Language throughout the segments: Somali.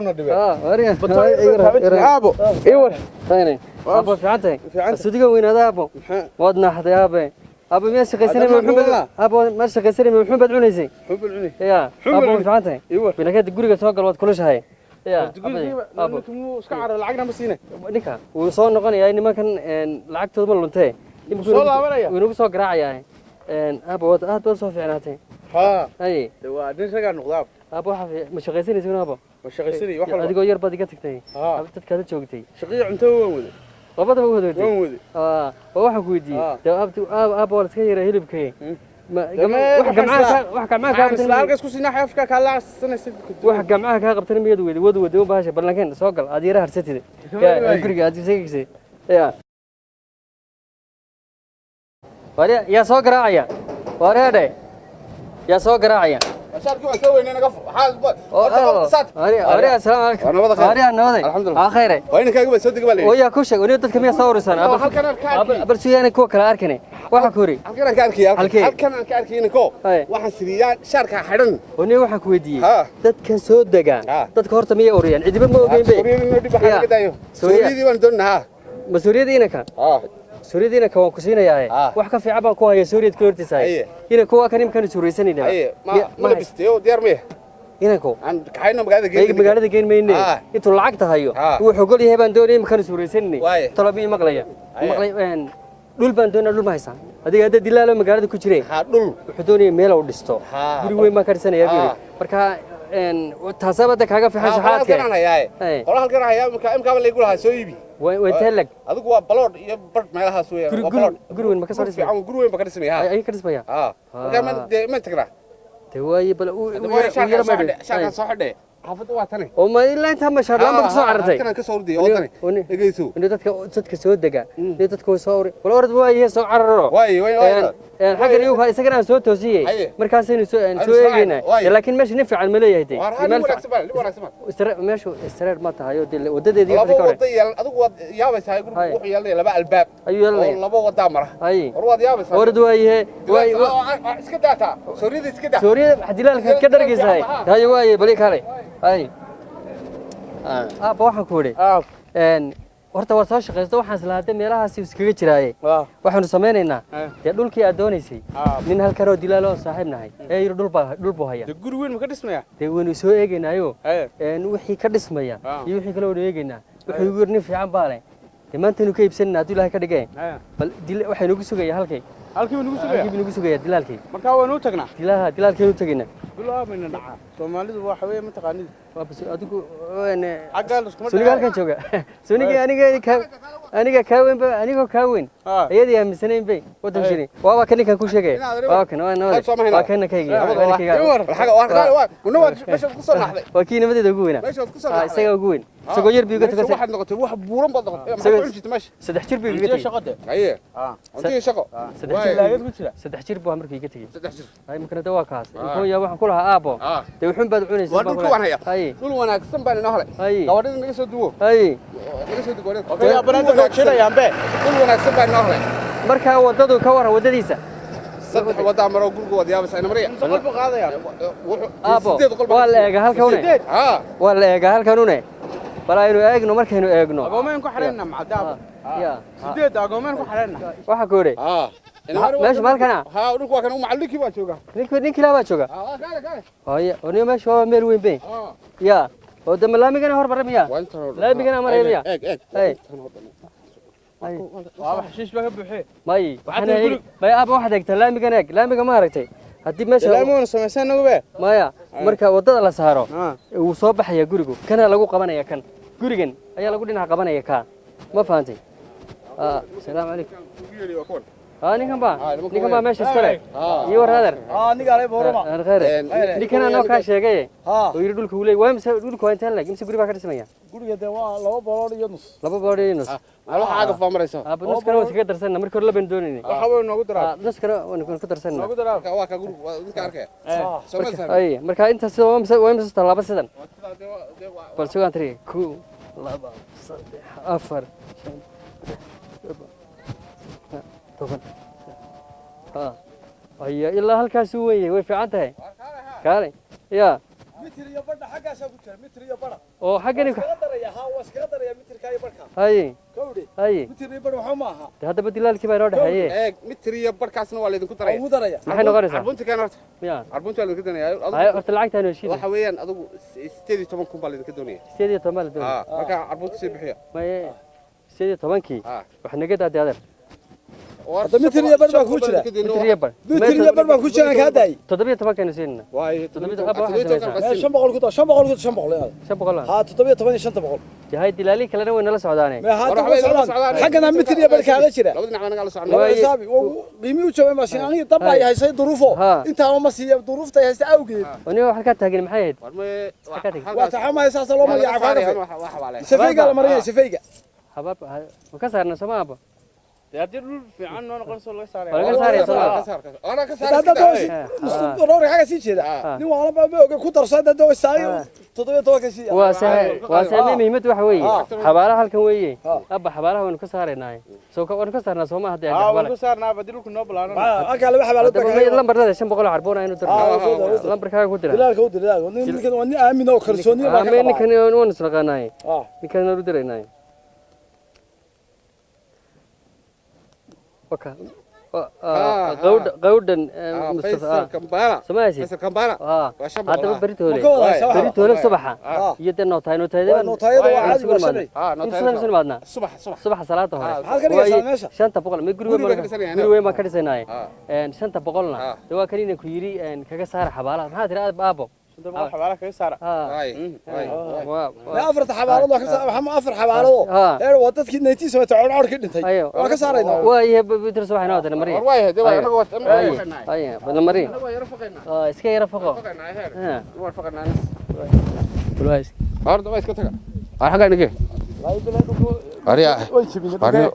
ونا دبي وريا ابو ايوه ثاني ابو في عتي صدق وين هذا ابو ودنا حتى يا ابي ابو ما شقيسني محمد ابو ما شقيسني محمد عنيسي حب العني يا ابو في عتي ايوه بلكاد غريغا سoo gal wad kulushahay يا ابو مو اسك عار lacagna ma siine ninka uu soo noqonayaa nimankan lacagtooda ma luntay soo laabanaya inuu soo garaacayaa ابو aad baa soo fiicnaatay ها اي waa din raga noqdaab ابو xafi ma shaqaysanaysaa ابو ma shaqaysanay wax walba adigoo yar baad iga tagtay dadka la joogtay shaqii cunto waan wada labadaba wada waan wada waxa ku weydiiyay ابو wala iska yara hilibkay wax gamcaha ka qabtay halkaas ku siinaa xafka ka la sanaysid wax gamcaha ka qabtay miyad wada baasha ballankan soo gal aad yara harsatid ya guriga aad isagay ya wariya ya soo garaacaya wareede يا سوق راعية. شاركي وسوي إننا قف حال أريا السلام عليكم. أريا نوذي. الحمد لله. خير. وين كاجي بس صدق بالي. ويا كوشة ونيت كمية صور سنة. أبل سوياني كوك الأركني. واحد كوري. هل كان كاركي إنكو. واحد سريان شارك حرن. وني واحد كويدي. تدك سود دجا. تدك هرت 100 أوريان. عدي بمو بين بين. سوري نودي بحاجة كده. سوري دي وندونها. مسوري دي نكا. سوريدينا كوا كوسينا يا wax ka fiican baan ku hayaa Suuriyad Koortisaay ina kuwa kan imkan suuraysanina ma labistiyo diyaar me ina ko aan kaxayno magaalada geen meeyne intuu lacagta hayo wuxuu gol yahay baan doonay imkan suuraysanina talabi maqlaya dhul baan doonay dhul ma haysan adiga hadda dilaalo magaalada ku jireen dhul wuxuu doonay meel uu dhisto guri weyn ma karsanaya marka taasabada kaaga fiican shaxaadka hore halkan ayaa imka la igu lahaa soo iibi وينتلك adigu waa balood iyo bad meelaha soo yeeray gurweyn ma ka soo dhisay guri weyn ba ka dhismay ay ka dhismaya marka ma tagnaa way bal uu yara ma shaqada soo xidhay xafadu waa tani oo ma ilaa inta ma shaar lamba ka soo carartay kana ka soo orday oo tani dhageyso in dadka soo daga in dadka soo ori wal orad way soo cararo xagan iyo isagana soo toosiyay markaas inuu soo eegayna laakiin meesha nin fiican ma leeyahay meesha istiraar ma tahay wadadeedii ka kor adigu wad yaabaysaa guriga wuxuu yeelay laba albaab oo laba wada mara war wad yaabaysaa orad way iska daata sooriyada iska daata sooriyada xadilaalka ka dhargaysaa hay way bali kale ay waxa ku wari horta waa soo shaqeysto waxaan islaaday meelahaas iskaga jiraaye waxaanu sameynaynaa dhulkii aad doonaysay nin halkan oo dilaalo saaxiibnahay yiri dhul buu haya guri weyn ma ka dhismaya waynu soo eegaynaayo wixii ka dhismaya iyo wixii kale oo eegaynaa wuxuu yiri nin fiican baa leh maanta inuu ka iibsanaa hadii ilaahay ka dhigay bal waxaynu ku sugayaa halkii nagu sugaya dilaalkii marka waanu tagnaa dilaalkii tagnaa bilaabina dhaca Soomaalidu waxa weey ma taqaanid adigu suuligalkan jooga suuliga aniga ka weyn aniga ka weyn ayadii aaminsaneen bay wadan jiri waa kan ninkan ku sheegay waa kan waa kan kaygi waa kii nimadeeda ugu weynaa isaga ugu weyn isagoo yar biiga tagay waxaad noqotay wax buuran baad noqotay saddex jir biiga tagay shaqada intii shaqo saddex jir buu markii iga tagay ay markana dawaa kaas hooyo waxaan ku lahaa aabo de wuxuu baad cunaysaa dhul wanaagsan baan inoo helay gabadhida naga soo duwo naga soo duwo okay abanaada ka jirayaanbe dhul wanaagsan baan inoo helay marka wadadu ka waran wadadiisa saddex wada maro guriga wadiyaabas ayna mariya qolba qaadaya aabo waa la eega halkan une bal aynu eegno markaynu eegno agoomen ku xareena macdaab sideed agoomen ku xareena waxa koore meesha malkana dhulku waa kan macallinkii baa jooga ninkii la baa jooga hooyo oo meesha waa meel weyn bay ya oo damalaamigana hor baramiya laamigana maraymiya waa xishiish baa ka buuxay may aaba waxa degta laamiga ma aragtay haddii meesha laamigana sameysanagu maya marka wadada la saaro uu soo baxaya gurigu kana lagu qabanaya kan gurigan ayaa lagu dhinaca qabanaya ka ma fahamtay salaamu calaykum ninkan baa meesha iska leh iyo warhader aniga alay boorama khayr ninkan anoo ka sheegay oo yiri dhulka uu leeyahay waa mise dhulka waa intaan lag mise guri baa ka dhismaya guriga de waa 2 boolood iyo nus waxa aaga faamarayso nus kana waa iska darsan markii hore la bandoonayay waxa way noogu daraa nus kana waa ku darsan noogu daraa waa ka guriga ninka arkay ay marka inta soo waa mise talaaba sidan bal sugan tiri 2 2 3 4 أيه إلا هالكاسوية وفي عنده كاري يا متر يا برا حاجة سافوت متر يا برا أو حاجة قدر يا ها واسقدر يا متر كاي بركة هاي كودي متر يا برا حماها هذا بدي لك كبير ولا هاي متر يا بركاسنا waa leedin ku daray ugu daraya maxay noqonaysaa arbunta kan horta ya arbunta leedin ku danaya ay horta lacagta inuu shiido waxa weeyaan adigu 18 kun baa leedin ka doonaya 18 mal doon marka arbunta si bixiya ma 18 wax naga daad adeer هذا متر يا برا كوجرا متر يا برا كوجرا كهداي 17 كان سينا واي 17 شن بقول كده شن بقول كده شن بقول ها 17 شن بقول هاي دلالي كلنا وين لا سعوداني ما هذا حقنا متر يا برا كهذا جرا لو دنا naga la socon حسابي قيمي وجوي ماشين اني طبعا هي سي ظروفه انت ما سي ظروفته هي اوغيد وني waxa ka taagan maxay waa taxama heesaas loo magac cafaan safayga la mariyay safayga habab ma ka saarna samaaba يادير في عنه أنا قرص الله ساري أنا كسر روري حاجة سيجيدا نيو على بابا كتر صيدا دو السايو تطبيق توك سي واسمي مهمة وحوي حبارة هالكن ويي أبا حبارة ونو كسارنا سوكا ونو كسارنا سوما هدي ونو كسارنا بديلو كنا بلانا أكل حبارة لمبر هذا شن بقول عربونا إنه ترى لمبر كذا كودرا لا كودرا وني أمين أو خرسوني أمين كان ونس لقناي كان نرودر ناي وكا قودن مصطفى كمبارا سمايسي كمبارا هذا بريتولة صباحا يد النوتاي عادي وشني نوتاي بعدنا صباح صلاة هاي شنطة بقول ما يقولوا ما كرسناي شنطة بقولنا دوا كرينا كيري كذا صار حبالة ما هذا بابو حبالة كذا صار لا أفرط حبالة الله كسر وحما أفرط حبالة إيه وضدك نيتي سويت عور كده أنت أيوة وكسرنا وهي بترسل واحد نوتنا مريء والله ده أنا قلت أيوة بدنا مريء إسكي يرفقه رفقنا كويس هذا ما إسكتها حاجة نيجي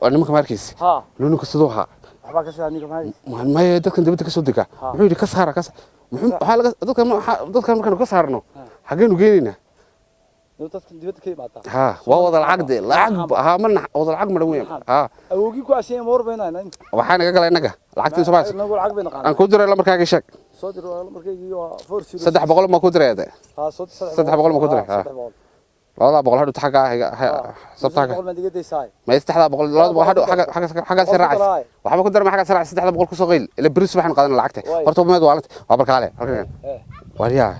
أنا ما كماركيس لونه كسدوها ما هي ده كان دبتك كسودك وحيد كسر حالك dadkan markaan ka saarno xageenu geenina dadkan dibadda ka yimaada ha waa wada lacag ha mana wada lacag ma dhaweyn ha awoogi ku aseen moor beenayna waxaan naga galay naga lacagtii Soomaaliya nagu lacag been qaadan aan ku diray lambarkaaga sheeg soo dir lambarkayga waa 300 ma ku diray ha 300 ma ku diray ha والله بقول هذا حاجة صبتها ما يستحضر بقول لا بقول هذا حاجة سرعة وحنا كنا حاجة سرعة استحضر بقول كسوقيل اللي بريس بحنا قادنا لعكته برتو ما دوالت وابرك عليه وريا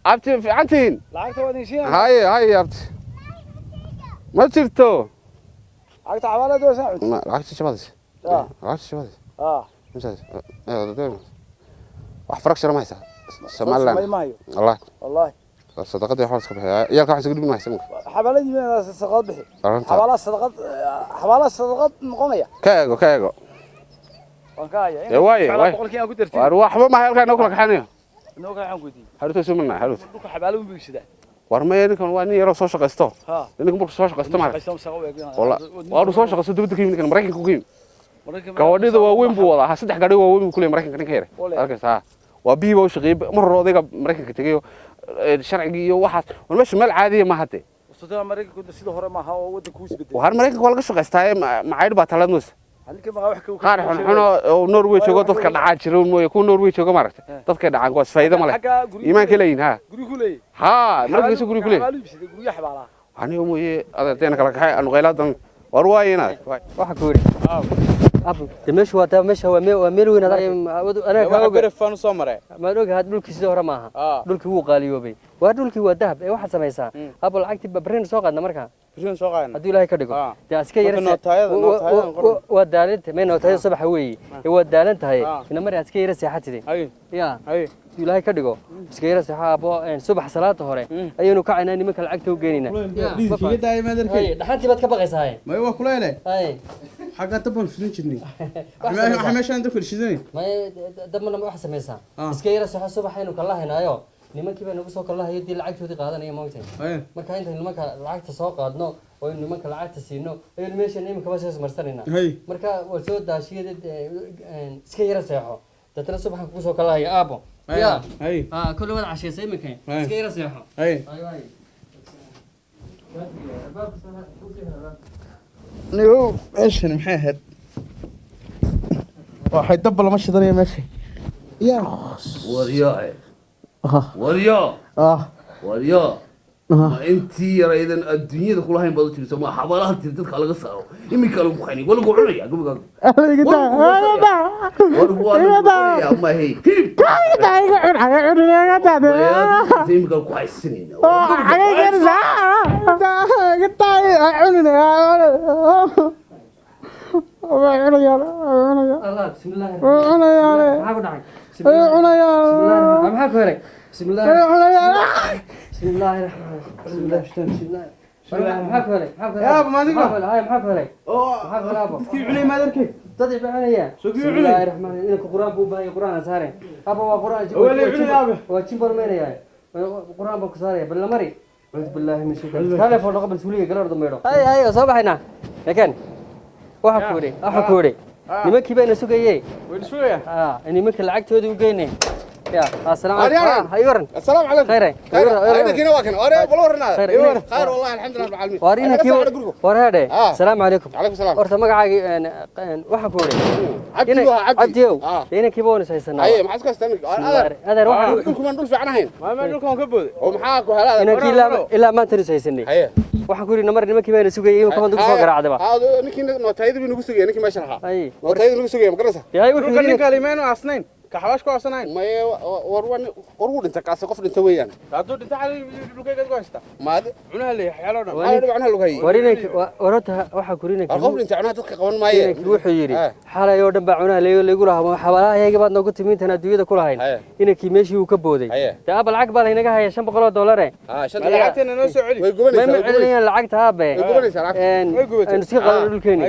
أبتي في عنتين لعكته ودي شيء هاي أبتي ما تشرتو لعكته عبالة دو ساعة ما لعكته شبادس لعكته شبادس مش هذا وحفرك شرا ما يسا سمع الله والله صدقتي حوالي صباح يا كاح سجود ما يسمك حبالي من صدقات بحي حبالة صدقات مقومية كاغو وكايا واي أروح ما هي كان ناكل حنيه ناكل عن قدي حلوته سمنا حلوته حبالهم بيشدا ورما ينكن واني يرو سو شقيستو لانك مرك سو شقيستو ما والله وارو سو شقيستو dibadda ka yimid kan Mareykanka ku yimid gawadhida waa weyn buu wadaa saddex gaadhi waa weyn kulay Mareykanka ninka yare arkaysaa waa biibo shaqeey mar roodayga Mareykanka tagayo sharcigi iyo waxaas meesha meel caadi ma hade وصلنا أمريكا كنت سيده هراء معها وودن كوس بدي وهر أمريكا ولا قصة قستاي معايد بطلات نص هنيك ما وحكي قارح حنا نرويج شو قطت كدعاد شرون مو يكون نرويج شو كمرت قطت كدعاد قوس فايدة ماله إيمان كلين ها قولي كلي ها مركز شو قولي كلي قولي حبالة أنا يوم إيه هذا تينا كلك حي أنا غيلات ورواينا واحد كوري أبو تمشي وتمشي وميلوين هذا أنا كأوجر فان سمرة ما أقول هاد دول كيس زهرة معها دول كيو قالي وبي وهاد دول كيو ذهب أي واحد سميسا أبو العكتي ببرين سوق عندنا مركها برين سوق عندنا هدول هاي كدقو تاسكي يرسل ودالنت من نوتاي الصبح هوي ودالنت هاي إنما مرة تاسكي يرسل حتى دي يا هدول هاي كدقو تاسكي يرسل أبو صبح صلاة هوري أيونو كعنا نمك العكتي وجينا هاي دحنتي بتكبقيس هاي ما هو كلنا هاي حاجة طبعا فلوس جنيه حماش عندك كل شيء ما دمنا ما أحسن ميسا إسكيرة صح الصبح هنا كلها هنا أيوه نما كيف نقص كلها يدي العقد ودي قادنا يا موتين ما كان أنت نما العقد سوق قادنا ونما العقد سينو الميش نما كباش اسمرسنا مركا وسود داشية إسكيرة صحة تتنا الصبح نقص كلها يا أبو يا كل واحد عشية زي مكان إسكيرة صحة أيوه نيو ايش انا محاهد واحد دبل ماشي ضريه ماشي يا ورياي وريا وريا ما انتي يا ريدن الدنيا كلها هين بدو تبي سما حبالها تدك على قصة إمي كانوا بخيني ولا قولوا يا قبل ولا يا ما هي زي ما قالوا كويس سنين الله بسم الله بسم الله بسم الله الرحمن بسم الله بسم الله يا ابو ما دقوا هاي محفل عليك محفل ابو كيف علي ما دركي تدعي بعليا بسم الله الرحمن انك قران بو باي قران سارين ابو قران هو اللي علي يا ابو وجيبر مينيا قران بو سارين بل مري اعوذ بالله من الشيطان كان فوق قبل سوريا قرار دميرو هاي صباحنا لكن waxa ku wari nimankii bayna sugayay وين شويه nimanka lacagtooda u geynay يا السلام عليكم هيورن السلام عليكم خير هيدا كنا واكن ورا بلورنا خير والله الحمد لله رب العالمين وارينا كيو ورهاده السلام عليكم عليكم السلام horta magacaaga waxa ku wari cabdiyo ina kiboon saysanaa ay maxaa iska istaan adeer waxa dhulku man dhul fiican ahayn ما dhulkan ka booday oo maxaa ku helaa ina ilaa maanta saysanay waxa ku yiri namar nimankii bayna sugayay in kamad ugu soo garaacdaba ninkii nootayada buu nagu sugayay ninkii meesha lahaa nootayada nagu sugayay ma garanaysaa yahay wuxuu dhulkan kalimeeno asnayn كحواش كواسناين ما ورود انت قاس قف انت ويان هادو انت على لوكيغا كواستا ما عنها لي حيالونا ما عنها لوكاي ورينك ورتها waxa kurinay qof inta عنها dadka qaban maaye wuxuu yiri xalay oo dhanba cunaha leeyo lahaa xawalaha ayaga baad nagu timiintan adduunyada ku lahayn inakii meeshii uu ka booday taa lacag baa inaga haya $500 lacagtana noo soo celi way gubanaysaa ma celinayaan lacagta aabe way gubanaysaa lacagta aan si qadan dhulkeeni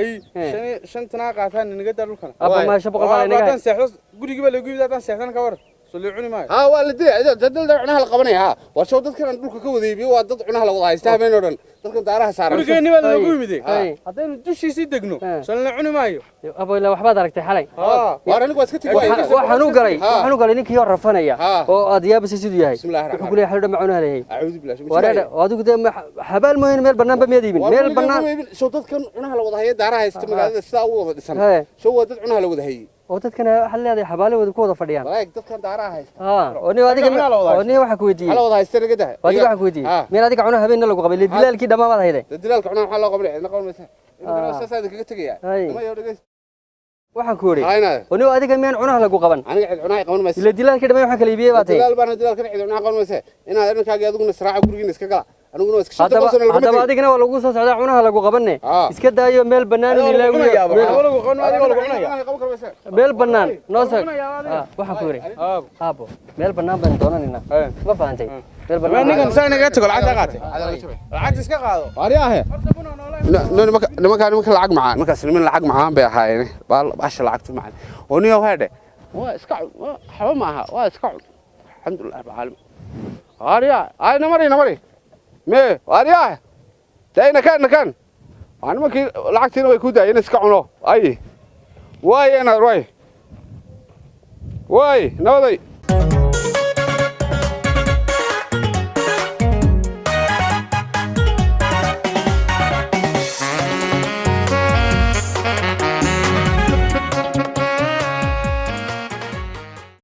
shantana qaataan inaga daa dhulkan aba ma $500 inaga qaataan seexdo guriga baa lagu yidaadan seexdan ka war سليعوني معي ها والدي دد عنها القبني ها وشو دد كان دولك كوديبي waa dad cunaha la wada haysta habeen oo dhan dadkan daaraha saaran gurigeeni waa lagu yimid hadeen dushiisi degno salna maayo abo ila waxba aragtay xalay waar anigu iska tigay waxaan u galay ninkii rafanaya oo aad yaabisay sidoo yahay wuxuu ku leeyahay xalada ma cunaha leeyahay a'uudu billahi wareeda adigu xabaal mooyin meel banaan ba meedibin meel banaan soo dadkan cunaha la wada hayay daaraha haysta magaalada sidaa u wada dhisan soo dad cunaha la wada hayay oo dadkana waxa leedahay xabaalada ku wada fadhiyaan walaal dadkan daaraha haysta oo ni waxa ku weydiiyay ala wada haysta naga dahay adiga waxa ku weydiiyay meel adiga cunaha habeen lagu qabay dilaalkii dhamaad hayday dilaalka cunaha waxa loo qabay cidna qaban maysa inta saad kaga tagaya ma yoo dhageys waxaan ku wari oo ni adiga meel cunaha lagu qaban aniga cid cunaha qaban maysa dilaalkii dhamay waxa kala iibiyay baatay dilaal baan dilaalka cid cunaha qaban maysa inaad arrinkaaga adiguna israaca gurigiina iska gala aniguna iska shaqo soo lagu hadaba adigana waa lagu soo socdaa cunaha lagu qabanne iska daayo meel banaan ilaagu meel banaan noo soo waxa ku yiri aabo meel banaan baan doonanina ma faahantay meel banaan ninkan saanaga tago lacag qaatay lacag iska qaado waariyaahe nimanka lacag macaan markaas niman lacag macaan bay ahaayeen baasha lacagtu macaan oo niyo haade waa iska xaba ma aha waa iska alxamdulillah rabbil alamin waariyaa ay namari مي وارياه داينا كان انا ما كي لعقتينا way ku daayeen iska cuno ay way ana roy way nawaday